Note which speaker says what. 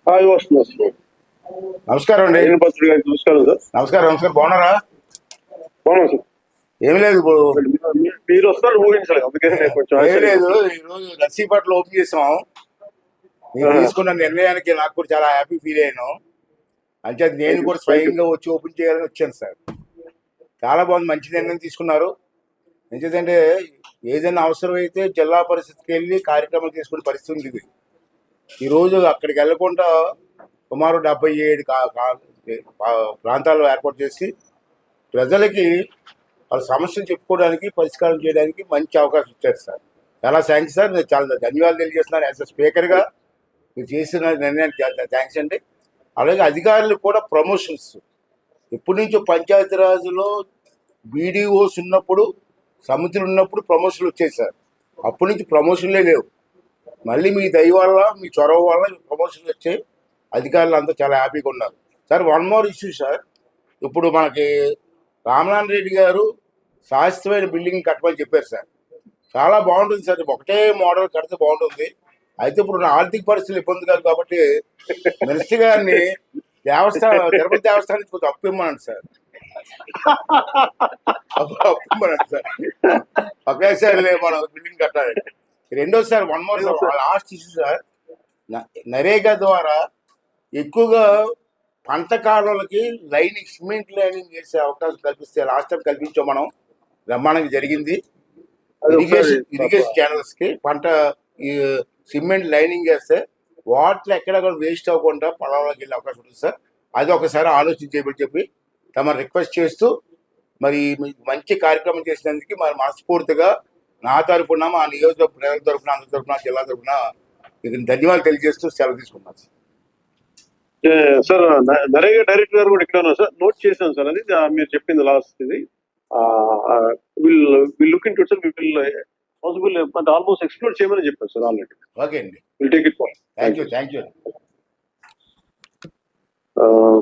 Speaker 1: వస్తుంది.
Speaker 2: నమస్కారం అండి.
Speaker 1: పత్రిక గారికి నమస్కారం సార్.
Speaker 2: నమస్కారం. బాగున్నారా?
Speaker 1: బాగున్నాం సార్.
Speaker 2: ఏమి లేదు,
Speaker 1: మీరు వస్తారు ఊహించాలి, అందుకని నేను కొంచెం
Speaker 2: ఏమి లేదు. ఈరోజు నర్సీపట్నం ఓపెన్ చేసాం. మీరు తీసుకున్న నిర్ణయానికి నాకు కూడా చాలా హ్యాపీ ఫీల్ అయ్యాను. అంటే నేను కూడా స్వయంగా వచ్చి ఓపెన్ చేయాలని వచ్చాను సార్. చాలా బాగుంది, మంచి నిర్ణయం తీసుకున్నారు. ఎందుకంటే ఏదైనా అవసరమైతే జిల్లా పరిషత్కి వెళ్ళి కార్యక్రమం చేసుకునే పరిస్థితి ఉంది. ఇది ఈరోజు అక్కడికి వెళ్లకుండా సుమారు 77 ప్రాంతాల్లో ఏర్పాటు చేసి ప్రజలకి వాళ్ళ సమస్యలు చెప్పుకోవడానికి, పరిష్కారం చేయడానికి మంచి అవకాశం ఇచ్చారు సార్. చాలా థ్యాంక్స్ సార్. నేను చాలా ధన్యవాదాలు తెలియజేస్తున్నాను. యాజ్ అ స్పీకర్గా మీరు చేసిన నిర్ణయానికి చాలా థ్యాంక్స్ అండి. అలాగే అధికారులు కూడా ప్రమోషన్స్ ఎప్పటి నుంచో పంచాయతీరాజ్లో బీడీఓస్ ఉన్నప్పుడు, సమితులు ఉన్నప్పుడు ప్రమోషన్లు వచ్చాయి సార్. అప్పటి నుంచి ప్రమోషన్లే లేవు. మళ్ళీ మీ దయ వల్ల, మీ చొరవ వల్ల ప్రమోషన్లు వచ్చాయి. అధికారులు అంతా చాలా హ్యాపీగా ఉన్నారు sir. One more issue sir. ఇప్పుడు మనకి రామనారాయణ రెడ్డి గారు శాశ్వతమైన బిల్డింగ్ కట్టమని చెప్పారు సార్. చాలా బాగుంటుంది సార్. ఒకటే మోడల్ కడితే బాగుంటుంది. అయితే ఇప్పుడు నా ఆర్థిక పరిస్థితులు ఇబ్బంది కాదు కాబట్టి మినిస్టర్ గారిని తిరుపతి దేవస్థానం నుంచి కొంచెం అప్పు ఇమ్మనండి సార్. అప్పు ఇమ్మనండి సార్. ఒకేసారి మనం బిల్డింగ్ కట్టాలి. రెండోసారి one more last issue sir. NREGA ద్వారా ఎక్కువగా పంట కాలువలకి లైనింగ్, సిమెంట్ లైనింగ్ చేసే అవకాశం కల్పిస్తే లాస్ట్ టైం కల్పించాం మనం. బ్రహ్మాండంగా జరిగింది. ఇరిగేషన్ ఛానల్స్ కి పంట ఈ సిమెంట్ లైనింగ్ చేస్తే వాటర్ ఎక్కడ కూడా వేస్ట్ అవ్వకుండా పొలాల్లోకి వెళ్ళే అవకాశం ఉంటుంది సార్. అది ఒకసారి ఆలోచించేయమని చెప్పి తమ రిక్వెస్ట్ చేస్తూ, మరి మంచి కార్యక్రమం చేసినందుకు మరి మనస్ఫూర్తిగా నా తరఫున, మా నియోజకవర్గ ప్రజల తరఫున, అందరి తరఫున, జిల్లా తరఫున మీకు ధన్యవాదాలు తెలియజేస్తూ సెలవు తీసుకున్నాను
Speaker 1: సార్. నరేగా డైరెక్టర్ గారు కూడా ఇక్కడ ఉన్నారు సార్. నోట్ చేశాను సార్. అది మీరు చెప్పింది లాస్ట్ ఇది. Will look into it sir. Will possible almost explore చేయమని చెప్పారు సార్ ఆల్రెడీ.
Speaker 2: ఓకే అండి.
Speaker 1: Will take it far.
Speaker 2: Thank you.